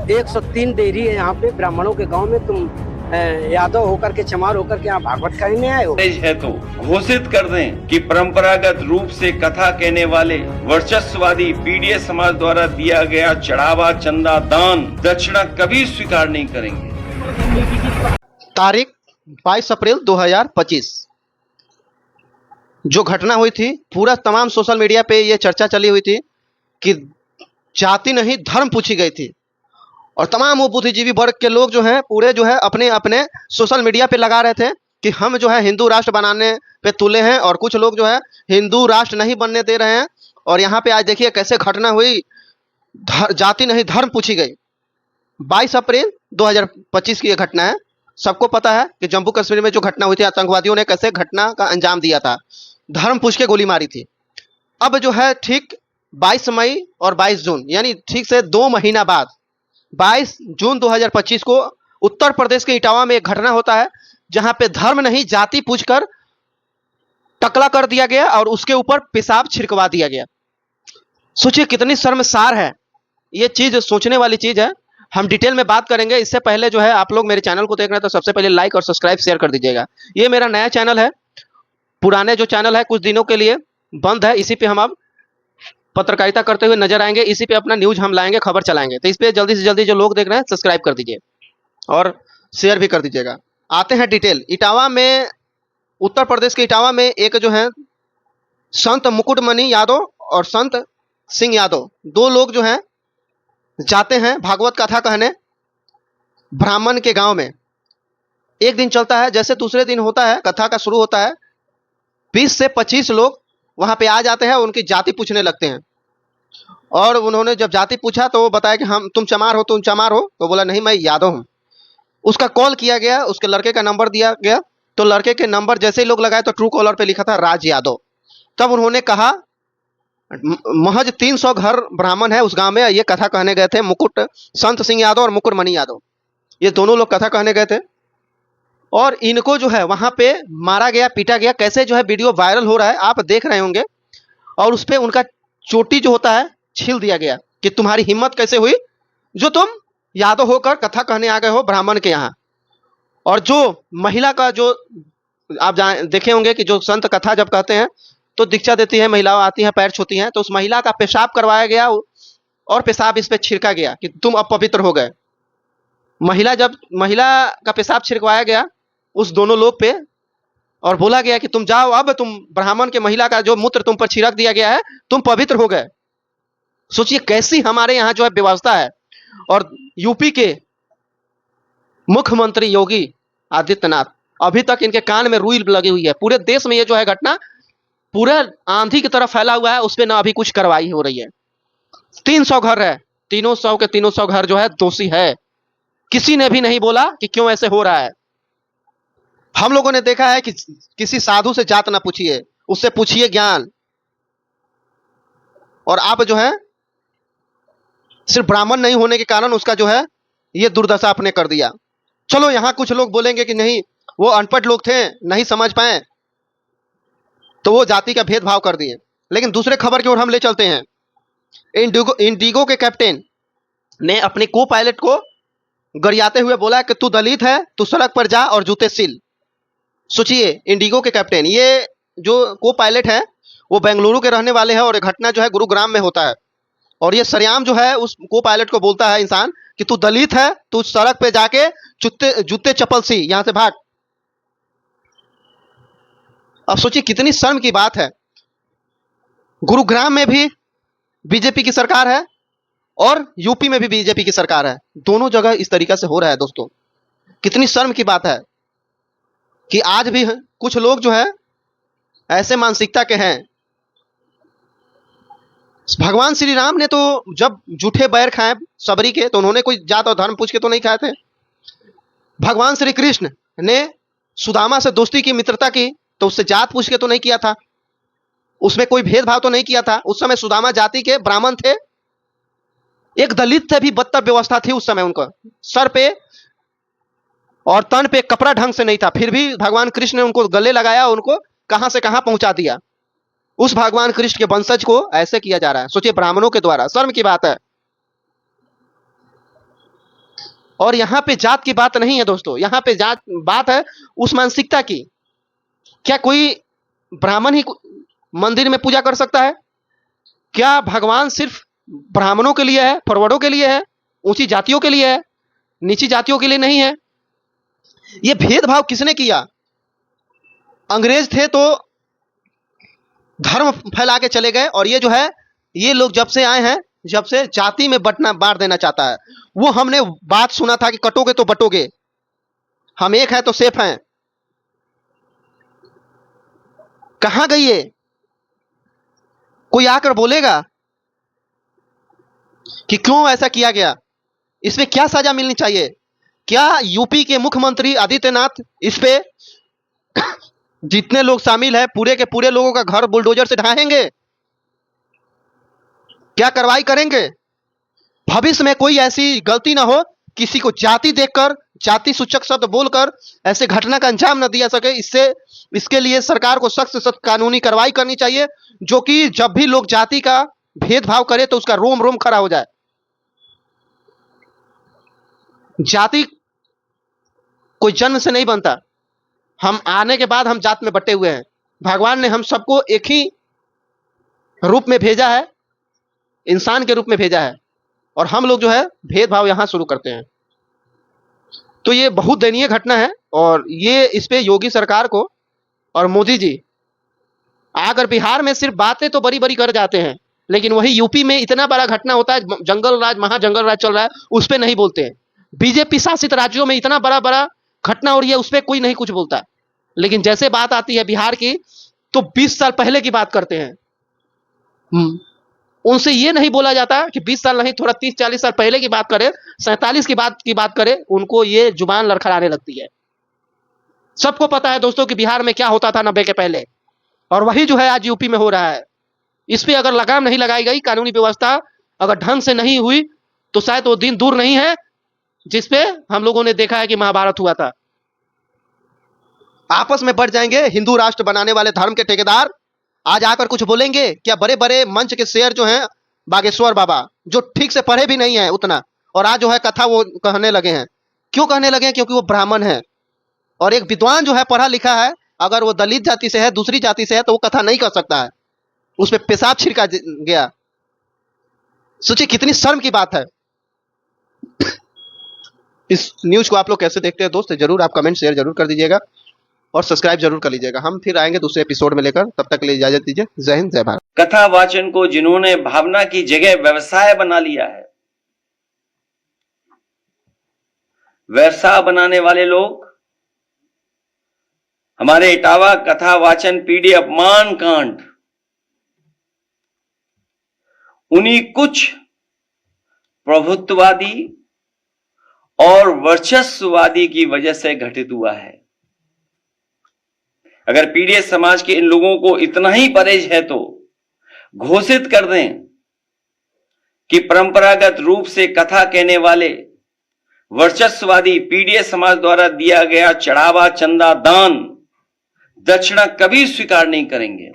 103 dairy है यहाँ पे ब्राह्मणों के गांव में। तुम यादव होकर के, चमार होकर के यहाँ भागवत कहने आए हो? है तो घोषित कर दें कि परंपरागत रूप से कथा कहने वाले वर्चस्ववादी पीडीए समाज द्वारा दिया गया चढ़ावा, चंदा, दान, दक्षिणा कभी स्वीकार नहीं करेंगे। तारीख 22 अप्रैल 2025 जो घटना हुई थी, पूरा तमाम सोशल मीडिया पे ये चर्चा चली हुई थी कि जाति नहीं धर्म पूछी गई थी, और तमाम वो बुद्धिजीवी वर्ग के लोग जो हैं पूरे जो है अपने अपने सोशल मीडिया पे लगा रहे थे कि हम जो है हिंदू राष्ट्र बनाने पे तुले हैं, और कुछ लोग जो है हिंदू राष्ट्र नहीं बनने दे रहे हैं। और यहाँ पे आज देखिए कैसे घटना हुई, जाति नहीं धर्म पूछी गई। 22 अप्रैल 2025 की ये घटना है। सबको पता है कि जम्मू कश्मीर में जो घटना हुई थी, आतंकवादियों ने कैसे घटना का अंजाम दिया था, धर्म पूछ के गोली मारी थी। अब जो है ठीक 22 मई और 22 जून यानी ठीक से 2 महीना बाद 22 जून 2025 को उत्तर प्रदेश के इटावा में एक घटना होता है, जहां पे धर्म नहीं जाति पूछकर टकला कर दिया गया और उसके ऊपर पेशाब छिड़कवा दिया गया। सोचिए कितनी शर्मसार है ये चीज, सोचने वाली चीज है। हम डिटेल में बात करेंगे। इससे पहले जो है आप लोग मेरे चैनल को देख रहे हैं तो सबसे पहले लाइक और सब्सक्राइब शेयर कर दीजिएगा। ये मेरा नया चैनल है, पुराने जो चैनल है कुछ दिनों के लिए बंद है, इसी पे हम अब पत्रकारिता करते हुए नजर आएंगे, इसी पे अपना न्यूज हम लाएंगे, खबर चलाएंगे। तो इस पे जल्दी से जल्दी जो लोग देख रहे हैं सब्सक्राइब कर दीजिए और शेयर भी कर दीजिएगा। आते हैं डिटेल। इटावा में, उत्तर प्रदेश के इटावा में एक जो है संत मुकुटमणि यादव और संत सिंह यादव, दो लोग जो हैं जाते हैं भागवत कथा कहने ब्राह्मण के गांव में। एक दिन चलता है, जैसे दूसरे दिन होता है कथा का शुरू होता है, 20 से 25 लोग वहां पे आ जाते हैं, उनकी जाति पूछने लगते हैं। और उन्होंने जब जाति पूछा तो वो बताया कि हम, तुम चमार हो, तुम चमार हो? तो बोला नहीं, मैं यादव हूं। उसका कॉल किया गया, उसके लड़के का नंबर दिया गया, तो लड़के के नंबर जैसे ही लोग लगाए तो ट्रू कॉलर पे लिखा था राज यादव। तब उन्होंने कहा, महज 300 घर ब्राह्मण है उस गांव में, ये कथा कहने गए थे, मुकुट संत सिंह यादव और मुकुटमणि यादव, ये दोनों लोग कथा कहने गए थे। और इनको जो है वहां पे मारा गया, पीटा गया। कैसे जो है वीडियो वायरल हो रहा है, आप देख रहे होंगे। और उस पर उनका चोटी जो होता है छील दिया गया कि तुम्हारी हिम्मत कैसे हुई जो तुम यादव होकर कथा कहने आ गए हो ब्राह्मण के यहाँ। और जो महिला का, जो आप देखे होंगे कि जो संत कथा जब कहते हैं तो दीक्षा देती है, महिलाएं आती हैं, पैर छूती हैं, तो उस महिला का पेशाब करवाया गया और पेशाब इस पे छिड़का गया कि तुम अपवित्र हो गए। महिला का पेशाब छिड़कवाया गया उस दोनों लोग पे, और बोला गया कि तुम जाओ, अब तुम ब्राह्मण के महिला का जो मूत्र तुम पर छिड़क दिया गया है, तुम पवित्र हो गए। सोचिए कैसी हमारे यहाँ जो है व्यवस्था है। और यूपी के मुख्यमंत्री योगी आदित्यनाथ, अभी तक इनके कान में रुई लगी हुई है। पूरे देश में ये जो है घटना पूरा आंधी की तरफ फैला हुआ है, उस पर ना अभी कुछ कार्रवाई हो रही है। 300 घर है, 300 के 300 घर जो है दोषी है। किसी ने भी नहीं बोला कि क्यों ऐसे हो रहा है। हम लोगों ने देखा है कि किसी साधु से जात ना पूछिए, उससे पूछिए ज्ञान। और आप जो है सिर्फ ब्राह्मण नहीं होने के कारण उसका जो है ये दुर्दशा आपने कर दिया। चलो यहां कुछ लोग बोलेंगे कि नहीं, वो अनपढ़ लोग थे, नहीं समझ पाए, तो वो जाति का भेदभाव कर दिए। लेकिन दूसरे खबर की ओर हम ले चलते हैं। इंडिगो के कैप्टन ने अपने को पायलट को गरियाते हुए बोला कि तू दलित है, तू सड़क पर जा और जूते सिल। सोचिए, इंडिगो के कैप्टन, ये जो को पायलट है वो बेंगलुरु के रहने वाले हैं, और घटना जो है गुरुग्राम में होता है। और ये सरेआम जो है उस को पायलट को बोलता है इंसान कि तू दलित है, तू सड़क पे जाके जूते चप्पल सी, यहां से भाग। अब सोचिए कितनी शर्म की बात है। गुरुग्राम में भी बीजेपी की सरकार है और यूपी में भी बीजेपी की सरकार है, दोनों जगह इस तरीका से हो रहा है। दोस्तों कितनी शर्म की बात है कि आज भी कुछ लोग जो है ऐसे मानसिकता के हैं। भगवान श्री राम ने तो जब जूठे बैर खाए सबरी के, तो उन्होंने कोई जात और धर्म पूछ के तो नहीं खाए थे। भगवान श्री कृष्ण ने सुदामा से दोस्ती की, मित्रता की, तो उससे जात पूछ के तो नहीं किया था, उसमें कोई भेदभाव तो नहीं किया था। उस समय सुदामा जाति के ब्राह्मण थे, एक दलित थे भी बदतर व्यवस्था थी उस समय, उनका सर पे और तन पे कपड़ा ढंग से नहीं था, फिर भी भगवान कृष्ण ने उनको गले लगाया, उनको कहां से कहां पहुंचा दिया। उस भगवान कृष्ण के वंशज को ऐसे किया जा रहा है, सोचिए ब्राह्मणों के द्वारा, शर्म की बात है। और यहां पे जात की बात नहीं है दोस्तों, यहां पे बात है उस मानसिकता की। क्या कोई ब्राह्मण ही मंदिर में पूजा कर सकता है? क्या भगवान सिर्फ ब्राह्मणों के लिए है, फॉरवर्डों के लिए है, ऊंची जातियों के लिए है, नीची जातियों के लिए नहीं है? यह भेदभाव किसने किया? अंग्रेज थे तो धर्म फैला के चले गए, और ये जो है ये लोग जब से आए हैं, जब से जाति में बांट देना चाहता है। वो हमने बात सुना था कि कटोगे तो बटोगे, हम एक है तो सेफ हैं। कहां गई ये? कोई आकर बोलेगा कि क्यों ऐसा किया गया, इसमें क्या सजा मिलनी चाहिए? क्या यूपी के मुख्यमंत्री आदित्यनाथ इस पे जितने लोग शामिल हैं पूरे के पूरे लोगों का घर बुलडोजर से ढाहेंगे? क्या कार्रवाई करेंगे? भविष्य में कोई ऐसी गलती ना हो, किसी को जाति देखकर, जाति सूचक शब्द बोलकर ऐसे घटना का अंजाम न दिया सके। इसके लिए सरकार को सख्त से सख्त कानूनी कार्रवाई करनी चाहिए, जो कि जब भी लोग जाति का भेदभाव करे तो उसका रोम रोम खड़ा हो जाए। जाति कोई जन्म से नहीं बनता, हम आने के बाद हम जात में बटे हुए हैं। भगवान ने हम सबको एक ही रूप में भेजा है, इंसान के रूप में भेजा है, और हम लोग जो है भेदभाव यहां शुरू करते हैं। तो ये बहुत दयनीय घटना है, और ये इस पे योगी सरकार को और मोदी जी आकर बिहार में सिर्फ बातें तो बड़ी बड़ी कर जाते हैं, लेकिन वही यूपी में इतना बड़ा घटना होता है, जंगल राज, महाजंगल राज चल रहा है, उस पर नहीं बोलते हैं। बीजेपी शासित राज्यों में इतना बड़ा बड़ा घटना हो रही है, उस पर कोई नहीं कुछ बोलता, लेकिन जैसे बात आती है बिहार की तो 20 साल पहले की बात करते हैं। उनसे ये नहीं बोला जाता कि 20 साल नहीं, थोड़ा 30-40 साल पहले की बात करें, 47 की बात करें, उनको ये जुबान लड़खड़ाने लगती है। सबको पता है दोस्तों कि बिहार में क्या होता था 90 के पहले, और वही जो है आज यूपी में हो रहा है। इस पे अगर लगाम नहीं लगाई गई, कानूनी व्यवस्था अगर ढंग से नहीं हुई, तो शायद वो दिन दूर नहीं है जिसपे हम लोगों ने देखा है कि महाभारत हुआ था। आपस में बढ़ जाएंगे हिंदू राष्ट्र बनाने वाले धर्म के ठेकेदार, आज आकर कुछ बोलेंगे क्या? बड़े बड़े मंच के शेर जो हैं, बागेश्वर बाबा, जो ठीक से पढ़े भी नहीं है उतना, और आज जो है कथा वो कहने लगे हैं। क्यों कहने लगे हैं? क्योंकि वो ब्राह्मण है, और एक विद्वान जो है पढ़ा लिखा है, अगर वो दलित जाति से है, दूसरी जाति से है, तो वो कथा नहीं कर सकता है, उस पर पेशाब छिड़का गया। सोचिए कितनी शर्म की बात है। इस न्यूज को आप लोग कैसे देखते हैं दोस्त, जरूर आप कमेंट शेयर जरूर कर दीजिएगा, और सब्सक्राइब जरूर कर लीजिएगा। हम फिर आएंगे दूसरे एपिसोड में लेकर, तब तक के लिए इजाजत दीजिए। जय हिंद, जय भारत। कथा वाचन को जिन्होंने भावना की जगह व्यवसाय बना लिया है, व्यवसाय बनाने वाले लोग हमारे इटावा कथा वाचन पीढ़ी अपमान कांड उन्हीं कुछ प्रभुत्ववादी और वर्चस्ववादी की वजह से घटित हुआ है। अगर पीड़ित समाज के इन लोगों को इतना ही परहेज है तो घोषित कर दें कि परंपरागत रूप से कथा कहने वाले वर्चस्ववादी पीड़ित समाज द्वारा दिया गया चढ़ावा, चंदा, दान, दक्षिणा कभी स्वीकार नहीं करेंगे।